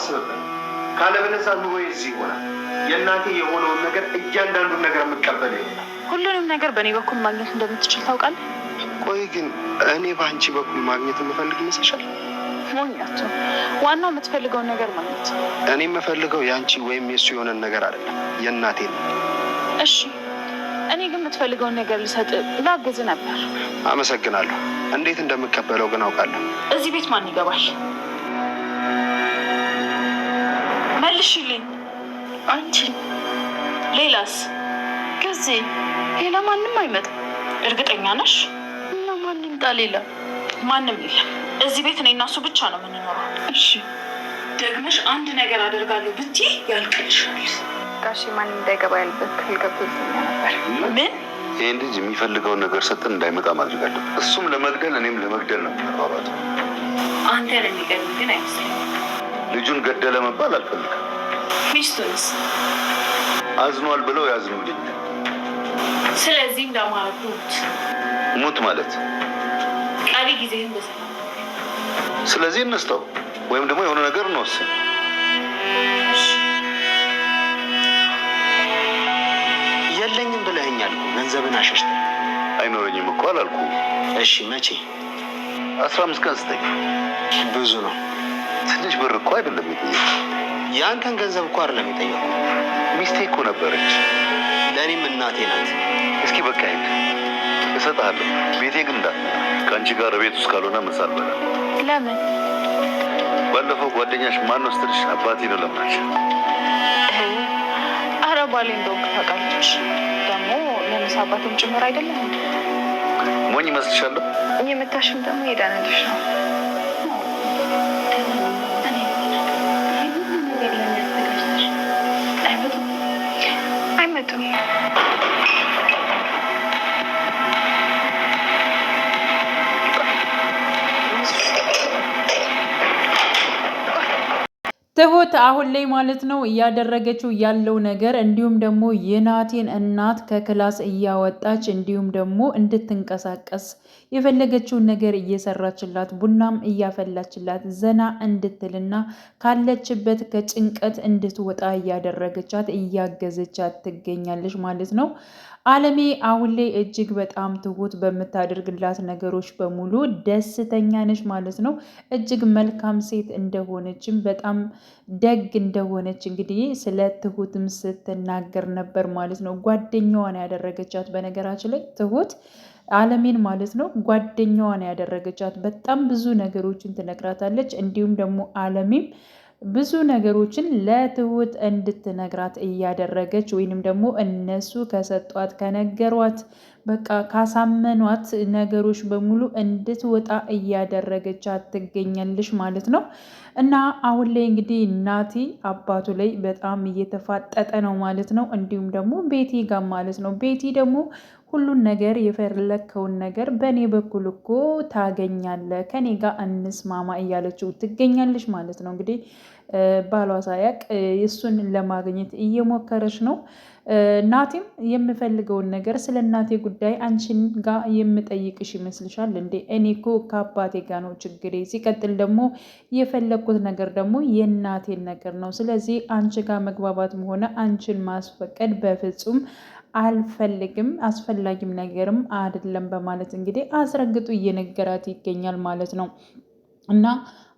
አስብበት። ካለበለዚያ ኑሮ እዚህ ይሆናል። የእናቴ የሆነውን ነገር እያንዳንዱን ነገር የምቀበል ይሆናል። ሁሉንም ነገር በእኔ በኩል ማግኘት እንደምትችል ታውቃለህ። ቆይ ግን እኔ በአንቺ በኩል ማግኘት የምፈልግ ይመስልሻል? ሞኛቸው። ዋናው የምትፈልገውን ነገር ማግኘት። እኔ የምፈልገው የአንቺ ወይም የእሱ የሆነን ነገር አይደለም፣ የእናቴ ነው። እሺ፣ እኔ ግን የምትፈልገውን ነገር ልሰጥ ላግዝ ነበር። አመሰግናለሁ። እንዴት እንደምቀበለው ግን አውቃለሁ። እዚህ ቤት ማን ይገባል? መልሽልኝ። አንቺ። ሌላስ? ከዚህ ሌላ ማንም አይመጣም። እርግጠኛ ነሽ? እና ማን ይምጣ? ሌላ ማንም የለም። እዚህ ቤት እኔ እና እሱ ብቻ ነው የምንኖረው። እሺ፣ ደግመሽ አንድ ነገር አደርጋለሁ ብትይ ያልቅልሻል። ጋሼ ማንም እንዳይገባ ያለበት ክፍል ገብቶ ይተኛ ነበር። ምን? ይህን ልጅ የሚፈልገውን ነገር ሰጥን እንዳይመጣ ማድረግ አለብን። እሱም ለመግደል እኔም ለመግደል ነው የምንሯሯጠው። አንተን የሚገድል ግን አይመስለኝም። ልጁን ገደለ መባል አልፈልግም። ሚስቱንስ? አዝኗል ብለው ያዝኑልኝ። ስለዚህ እንዳማረብ ሙት ማለት ቀሪ ጊዜህን በሰላም። ስለዚህ እንስጠው ወይም ደግሞ የሆነ ነገር እንወስን። የለኝም ብለኸኛል። ገንዘብን አሸሽተህ። አይኖረኝም እኮ አላልኩም። እሺ መቼ? 15 ቀን ስጠኝ። ብዙ ነው። ትንሽ ብር እኮ አይደለም የጠየኩት። የአንተን ገንዘብ እኮ አይደለም የጠየኩት። ሚስቴ እኮ ነበረች። ለእኔም እናቴ ናት። እስኪ በቃ ሂድ፣ እሰጥሃለሁ። ቤቴ ግን እንዳትመጣ። ከአንቺ ጋር ቤት ውስጥ ካልሆነ ምሳ አልበላም። ለምን? ባለፈው ጓደኛሽ ማን ነው ስትልሽ አባቴ ነው ለምናች። ኧረ ባሌ እንደውም ታውቃለች። ደግሞ ለምሳ አባትም ጭምር አይደለም። ሞኝ ይመስልሻለሁ? የምታሽም ደግሞ የዳነልሽ ነው። አይመጡም። ትሁት አሁን ላይ ማለት ነው እያደረገችው ያለው ነገር እንዲሁም ደግሞ የናቴን እናት ከክላስ እያወጣች እንዲሁም ደግሞ እንድትንቀሳቀስ የፈለገችውን ነገር እየሰራችላት ቡናም እያፈላችላት ዘና እንድትልና ካለችበት ከጭንቀት እንድትወጣ እያደረገቻት እያገዘቻት ትገኛለች ማለት ነው። አለሜ አሁን ላይ እጅግ በጣም ትሁት በምታደርግላት ነገሮች በሙሉ ደስተኛ ነች ማለት ነው። እጅግ መልካም ሴት እንደሆነችም በጣም ደግ እንደሆነች እንግዲህ ስለ ትሁትም ስትናገር ነበር ማለት ነው። ጓደኛዋን ያደረገቻት በነገራችን ላይ ትሁት አለሜን ማለት ነው ጓደኛዋን ያደረገቻት በጣም ብዙ ነገሮችን ትነግራታለች። እንዲሁም ደግሞ አለሜም ብዙ ነገሮችን ለትሁት እንድትነግራት እያደረገች ወይንም ደግሞ እነሱ ከሰጧት ከነገሯት በቃ ካሳመኗት ነገሮች በሙሉ እንድትወጣ እያደረገቻት ትገኛለች ማለት ነው። እና አሁን ላይ እንግዲህ ናቲ አባቱ ላይ በጣም እየተፋጠጠ ነው ማለት ነው። እንዲሁም ደግሞ ቤቲ ጋር ማለት ነው። ቤቲ ደግሞ ሁሉን ነገር የፈለከውን ነገር በእኔ በኩል እኮ ታገኛለህ፣ ከኔ ጋር እንስማማ እያለችው ትገኛለች ማለት ነው። እንግዲህ ባሏ ሳያቅ እሱን ለማግኘት እየሞከረች ነው። ናቲም የምፈልገውን ነገር ስለ እናቴ ጉዳይ አንቺን ጋር የምጠይቅሽ ይመስልሻል እንዴ? እኔ እኮ ከአባቴ ጋር ነው ችግሬ። ሲቀጥል ደግሞ የፈለግኩት ነገር ደግሞ የእናቴን ነገር ነው። ስለዚህ አንቺ ጋር መግባባትም ሆነ አንቺን ማስፈቀድ በፍጹም አልፈልግም፣ አስፈላጊም ነገርም አይደለም በማለት እንግዲህ አስረግጡ እየነገራት ይገኛል ማለት ነው። እና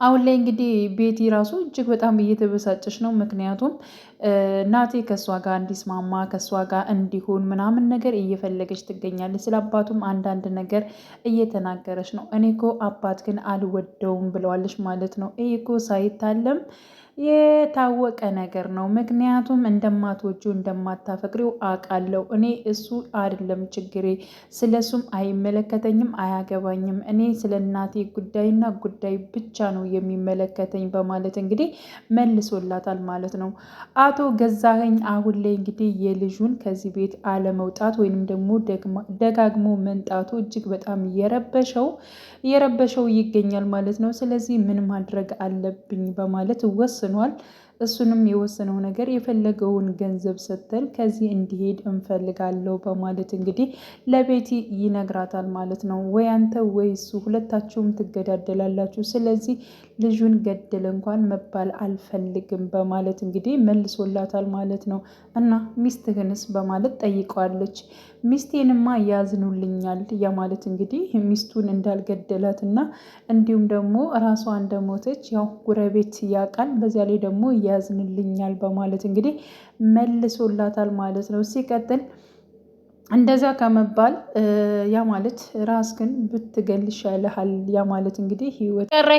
አሁን ላይ እንግዲህ ቤቲ ራሱ እጅግ በጣም እየተበሳጨች ነው። ምክንያቱም ናቴ ከእሷ ጋር እንዲስማማ ከእሷ ጋር እንዲሆን ምናምን ነገር እየፈለገች ትገኛለች። ስለ አባቱም አንዳንድ ነገር እየተናገረች ነው። እኔ እኮ አባት ግን አልወደውም ብለዋለች ማለት ነው። ይህ እኮ ሳይታለም የታወቀ ነገር ነው። ምክንያቱም እንደማትወጂው እንደማታፈቅሪው አውቃለሁ። እኔ እሱ አይደለም ችግሬ፣ ስለሱም አይመለከተኝም፣ አያገባኝም። እኔ ስለ እናቴ ጉዳይና ጉዳይ ብቻ ነው የሚመለከተኝ በማለት እንግዲህ መልሶላታል ማለት ነው። አቶ ገዛኸኝ አሁን ላይ እንግዲህ የልጁን ከዚህ ቤት አለመውጣት ወይንም ደግሞ ደጋግሞ መንጣቱ እጅግ በጣም እየረበሸው ይገኛል ማለት ነው። ስለዚህ ምን ማድረግ አለብኝ በማለት ወስኗል። እሱንም የወሰነው ነገር የፈለገውን ገንዘብ ሰጥተን ከዚህ እንዲሄድ እንፈልጋለሁ በማለት እንግዲህ ለቤቲ ይነግራታል ማለት ነው። ወይ አንተ ወይ እሱ ሁለታችሁም ትገዳደላላችሁ፣ ስለዚህ ልጁን ገደለ እንኳን መባል አልፈልግም በማለት እንግዲህ መልሶላታል ማለት ነው። እና ሚስትህንስ በማለት ጠይቀዋለች። ሚስቴንማ ያዝኑልኛል ማለት እንግዲህ ሚስቱን እንዳልገደላት እና እንዲሁም ደግሞ ራሷ እንደሞተች ያው ጉረቤት ያውቃል፣ በዚያ ላይ ደግሞ ያዝንልኛል በማለት እንግዲህ መልሶላታል ማለት ነው። ሲቀጥል እንደዛ ከመባል ያ ማለት ራስ ግን ብትገል ይሻልሃል፣ ያ ማለት እንግዲህ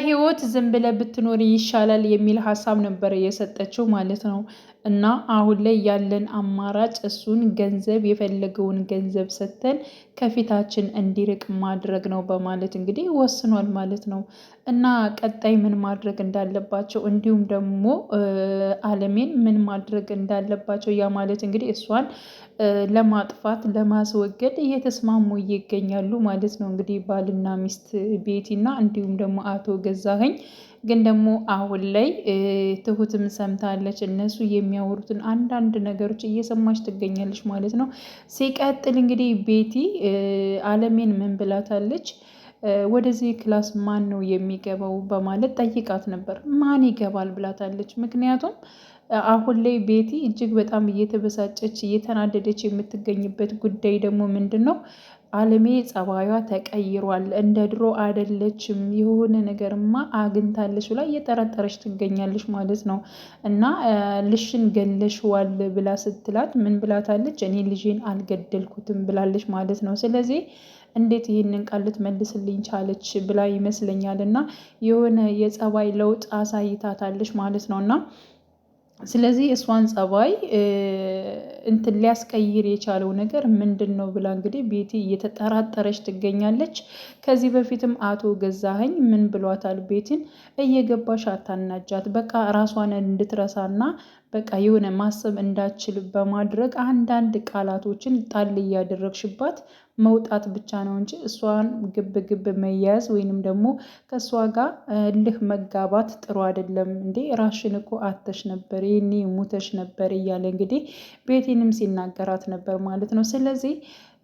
ህይወት ዝም ብለህ ብትኖር ይሻላል የሚል ሀሳብ ነበር የሰጠችው ማለት ነው። እና አሁን ላይ ያለን አማራጭ እሱን ገንዘብ የፈለገውን ገንዘብ ሰጥተን ከፊታችን እንዲርቅ ማድረግ ነው በማለት እንግዲህ ወስኗል ማለት ነው። እና ቀጣይ ምን ማድረግ እንዳለባቸው እንዲሁም ደግሞ አለሜን ምን ማድረግ እንዳለባቸው ያ ማለት እንግዲህ እሷን ለማጥፋት ለማስወገድ እየተስማሙ ይገኛሉ ማለት ነው። እንግዲህ ባልና ሚስት ቤቲና እንዲሁም ደግሞ አቶ ገዛኸኝ ግን ደግሞ አሁን ላይ ትሁትም ሰምታለች፣ እነሱ የሚያወሩትን አንዳንድ ነገሮች እየሰማች ትገኛለች ማለት ነው። ሲቀጥል እንግዲህ ቤቲ አለሜን ምን ብላታለች? ወደዚህ ክላስ ማን ነው የሚገባው በማለት ጠይቃት ነበር። ማን ይገባል ብላታለች። ምክንያቱም አሁን ላይ ቤቲ እጅግ በጣም እየተበሳጨች እየተናደደች የምትገኝበት ጉዳይ ደግሞ ምንድን ነው? አለሜ ጸባዩዋ ተቀይሯል፣ እንደ ድሮ አይደለችም፣ የሆነ ነገርማ አግኝታለች ብላ እየጠረጠረች ትገኛለች ማለት ነው። እና ልሽን ገለሽዋል ብላ ስትላት ምን ብላታለች? እኔ ልጄን አልገደልኩትም ብላለች ማለት ነው። ስለዚህ እንዴት ይህንን ቃል ልትመልስልኝ ቻለች ብላ ይመስለኛል። እና የሆነ የጸባይ ለውጥ አሳይታታለች ማለት ነው። እና ስለዚህ እሷን ጸባይ እንትን ሊያስቀይር የቻለው ነገር ምንድን ነው ብላ እንግዲህ ቤቲ እየተጠራጠረች ትገኛለች። ከዚህ በፊትም አቶ ገዛኸኝ ምን ብሏታል? ቤቲን እየገባሽ አታናጃት፣ በቃ ራሷን እንድትረሳና በቃ የሆነ ማሰብ እንዳችል በማድረግ አንዳንድ ቃላቶችን ጣል እያደረግሽባት መውጣት ብቻ ነው እንጂ እሷን ግብ ግብ መያዝ ወይንም ደግሞ ከእሷ ጋር እልህ መጋባት ጥሩ አይደለም እንዴ፣ ራሽን እኮ አተሽ ነበር፣ ይህኔ ሙተሽ ነበር እያለ እንግዲህ ቤቴንም ሲናገራት ነበር ማለት ነው። ስለዚህ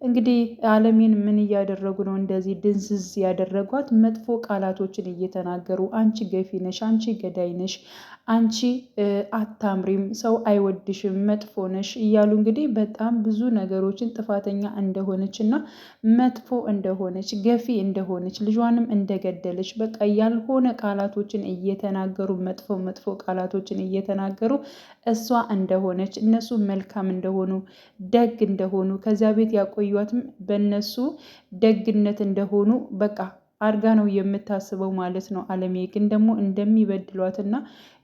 እንግዲህ አለሜን ምን እያደረጉ ነው? እንደዚህ ድንዝዝ ያደረጓት መጥፎ ቃላቶችን እየተናገሩ አንቺ ገፊ ነሽ፣ አንቺ ገዳይ ነሽ፣ አንቺ አታምሪም፣ ሰው አይወድሽም፣ መጥፎ ነሽ እያሉ እንግዲህ በጣም ብዙ ነገሮችን ጥፋተኛ እንደሆነች እና መጥፎ እንደሆነች ገፊ እንደሆነች ልጇንም እንደገደለች በቃ ያልሆነ ቃላቶችን እየተናገሩ መጥፎ መጥፎ ቃላቶችን እየተናገሩ እሷ እንደሆነች እነሱ መልካም እንደሆኑ ደግ እንደሆኑ ከዚያ ቤት ያቆዩትም በእነሱ ደግነት እንደሆኑ በቃ አድርጋ ነው የምታስበው ማለት ነው። አለሜ ግን ደግሞ እንደሚበድሏትና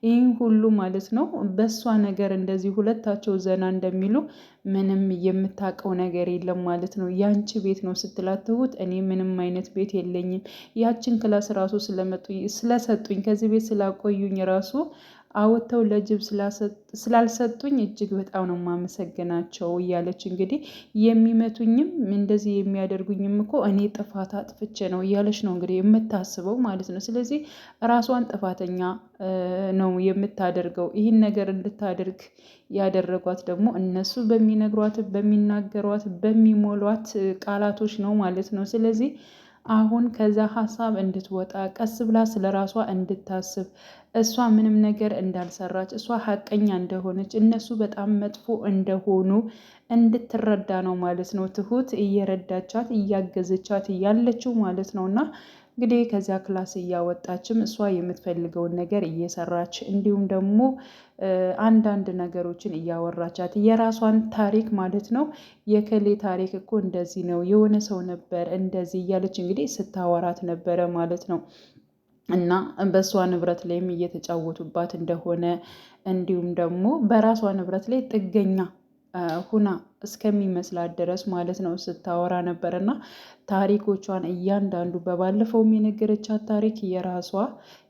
ይህን ሁሉ ማለት ነው በእሷ ነገር እንደዚህ ሁለታቸው ዘና እንደሚሉ ምንም የምታውቀው ነገር የለም ማለት ነው። ያንቺ ቤት ነው ስትላት ትሁት እኔ ምንም አይነት ቤት የለኝም፣ ያችን ክላስ ራሱ ስለሰጡኝ ከዚህ ቤት ስላቆዩኝ ራሱ አወጥተው ለጅብ ስላልሰጡኝ እጅግ በጣም ነው የማመሰግናቸው እያለች እንግዲህ የሚመቱኝም እንደዚህ የሚያደርጉኝም እኮ እኔ ጥፋት አጥፍቼ ነው እያለች ነው እንግዲህ የምታስበው ማለት ነው። ስለዚህ ራሷን ጥፋተኛ ነው የምታደርገው። ይህን ነገር እንድታደርግ ያደረጓት ደግሞ እነሱ በሚነግሯት በሚናገሯት በሚሞሏት ቃላቶች ነው ማለት ነው። ስለዚህ አሁን ከዛ ሀሳብ እንድትወጣ ቀስ ብላ ስለ ራሷ እንድታስብ እሷ ምንም ነገር እንዳልሰራች እሷ ሀቀኛ እንደሆነች እነሱ በጣም መጥፎ እንደሆኑ እንድትረዳ ነው ማለት ነው። ትሁት እየረዳቻት እያገዘቻት እያለችው ማለት ነው። እና እንግዲህ ከዚያ ክላስ እያወጣችም እሷ የምትፈልገውን ነገር እየሰራች እንዲሁም ደግሞ አንዳንድ ነገሮችን እያወራቻት የራሷን ታሪክ ማለት ነው። የከሌ ታሪክ እኮ እንደዚህ ነው፣ የሆነ ሰው ነበር እንደዚህ እያለች እንግዲህ ስታወራት ነበረ ማለት ነው። እና በእሷ ንብረት ላይም እየተጫወቱባት እንደሆነ እንዲሁም ደግሞ በራሷ ንብረት ላይ ጥገኛ ሁና እስከሚመስላት ድረስ ማለት ነው ስታወራ ነበር። እና ታሪኮቿን እያንዳንዱ በባለፈውም የነገረቻት ታሪክ የራሷ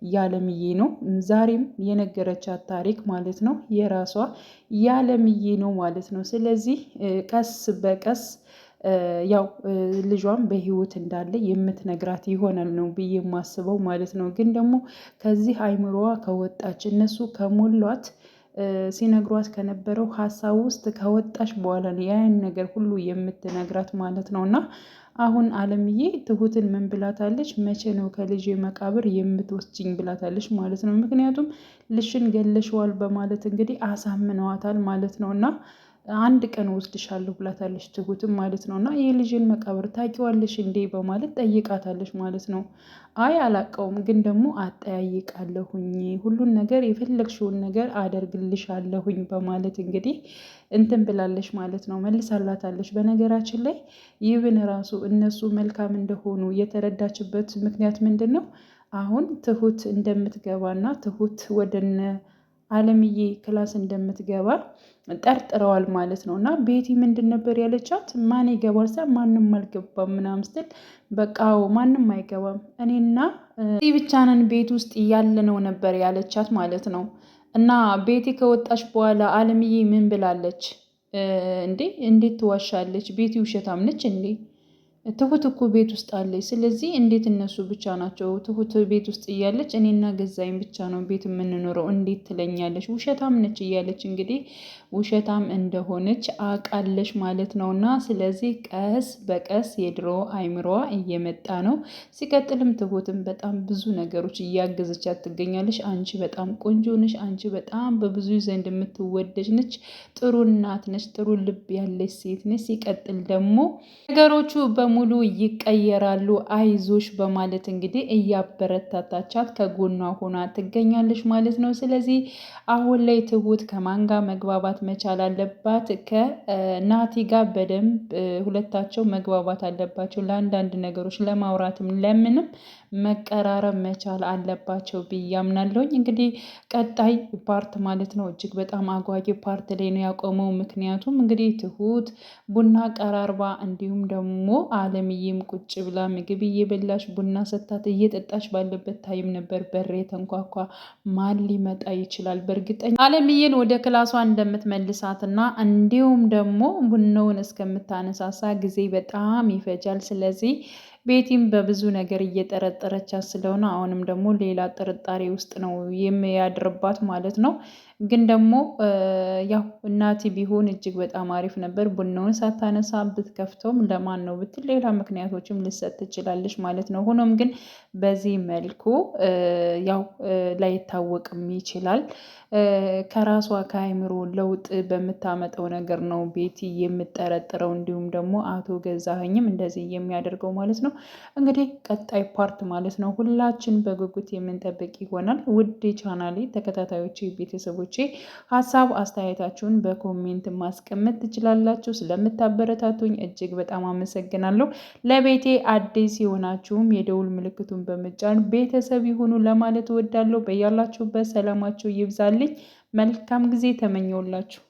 ያለምዬ ነው። ዛሬም የነገረቻት ታሪክ ማለት ነው የራሷ ያለምዬ ነው ማለት ነው። ስለዚህ ቀስ በቀስ ያው ልጇም በህይወት እንዳለ የምትነግራት ይሆናል ነው ብዬ የማስበው ማለት ነው። ግን ደግሞ ከዚህ አይምሮዋ ከወጣች እነሱ ከሞሏት ሲነግሯት ከነበረው ሀሳብ ውስጥ ከወጣች በኋላ ነው ያን ነገር ሁሉ የምትነግራት ማለት ነው። እና አሁን አለምዬ ትሁትን ምን ብላታለች? መቼ ነው ከልጅ መቃብር የምትወስጅኝ ብላታለች ማለት ነው። ምክንያቱም ልሽን ገለሽዋል በማለት እንግዲህ አሳምነዋታል ማለት ነው። እና አንድ ቀን ወስድሻለሁ ብላታለች ትሁትም ማለት ነው። እና የልጅን መቃብር ታውቂዋለሽ እንዴ በማለት ጠይቃታለች ማለት ነው። አይ አላውቀውም፣ ግን ደግሞ አጠያይቃለሁኝ፣ ሁሉን ነገር የፈለግሽውን ነገር አደርግልሻለሁኝ በማለት እንግዲህ እንትን ብላለች ማለት ነው። መልሳላታለች። በነገራችን ላይ ይብን ራሱ እነሱ መልካም እንደሆኑ የተረዳችበት ምክንያት ምንድን ነው? አሁን ትሁት እንደምትገባና ትሁት ወደነ አለምዬ ክላስ እንደምትገባ ጠርጥረዋል ማለት ነው። እና ቤቲ ምንድን ነበር ያለቻት? ማን ይገባል ሳ ማንም አልገባም ምናምን ስትል በቃ ማንም አይገባም እኔና ብቻ ነን ቤት ውስጥ ያለነው ነበር ያለቻት ማለት ነው። እና ቤቲ ከወጣች በኋላ አለምዬ ምን ብላለች? እንዴት ትዋሻለች? ቤቲ ውሸታም ነች እንዴ? ትሁት እኮ ቤት ውስጥ አለች። ስለዚህ እንዴት እነሱ ብቻ ናቸው? ትሁት ቤት ውስጥ እያለች እኔና ገዛኝ ብቻ ነው ቤት የምንኖረው እንዴት ትለኛለች? ውሸታም ነች እያለች እንግዲህ ውሸታም እንደሆነች አውቃለች ማለት ነው። እና ስለዚህ ቀስ በቀስ የድሮ አይምሮዋ እየመጣ ነው። ሲቀጥልም ትሁትም በጣም ብዙ ነገሮች እያገዘቻት ትገኛለች። አንቺ በጣም ቆንጆ ነች፣ አንቺ በጣም በብዙ ዘንድ የምትወደጅ ነች፣ ጥሩ እናት ነች፣ ጥሩ ልብ ያለች ሴት ነች። ሲቀጥል ደግሞ ነገሮቹ ሙሉ ይቀየራሉ፣ አይዞሽ በማለት እንግዲህ እያበረታታቻት ከጎኗ ሆና ትገኛለች ማለት ነው። ስለዚህ አሁን ላይ ትሁት ከማን ጋር መግባባት መቻል አለባት? ከናቲ ጋር በደንብ ሁለታቸው መግባባት አለባቸው። ለአንዳንድ ነገሮች ለማውራትም ለምንም መቀራረብ መቻል አለባቸው ብዬ አምናለሁኝ። እንግዲህ ቀጣይ ፓርት ማለት ነው እጅግ በጣም አጓጊ ፓርት ላይ ነው ያቆመው። ምክንያቱም እንግዲህ ትሁት ቡና ቀራርባ እንዲሁም ደግሞ አለምዬም ቁጭ ብላ ምግብ እየበላች ቡና ሰታት እየጠጣች ባለበት ታይም ነበር በር የተንኳኳ። ማን ሊመጣ ይችላል? በእርግጠኛ አለምዬን ወደ ክላሷ እንደምትመልሳትና እንዲሁም ደግሞ ቡናውን እስከምታነሳሳ ጊዜ በጣም ይፈጃል። ስለዚህ ቤቲም በብዙ ነገር እየጠረጠረቻት ስለሆነ አሁንም ደግሞ ሌላ ጥርጣሬ ውስጥ ነው የሚያድርባት ማለት ነው። ግን ደግሞ ያው እናቲ ቢሆን እጅግ በጣም አሪፍ ነበር። ቡናውን ሳታነሳ ብትከፍተውም ለማን ነው ብትል ሌላ ምክንያቶችም ልሰጥ ትችላለች ማለት ነው። ሆኖም ግን በዚህ መልኩ ያው ላይታወቅም ይችላል። ከራሷ ከአይምሮ ለውጥ በምታመጠው ነገር ነው ቤቲ የምጠረጥረው፣ እንዲሁም ደግሞ አቶ ገዛኸኝም እንደዚህ የሚያደርገው ማለት ነው። እንግዲህ ቀጣይ ፓርት ማለት ነው ሁላችን በጉጉት የምንጠብቅ ይሆናል። ውድ ቻናሌ ተከታታዮቼ ቤተሰቦቼ ሀሳብ አስተያየታችሁን በኮሜንት ማስቀመጥ ትችላላችሁ። ስለምታበረታቱኝ እጅግ በጣም አመሰግናለሁ። ለቤቴ አዲስ የሆናችሁም የደውል ምልክቱን በመጫን ቤተሰብ ይሁኑ ለማለት እወዳለሁ። በያላችሁበት ሰላማችሁ ይብዛልኝ። መልካም ጊዜ ተመኘውላችሁ።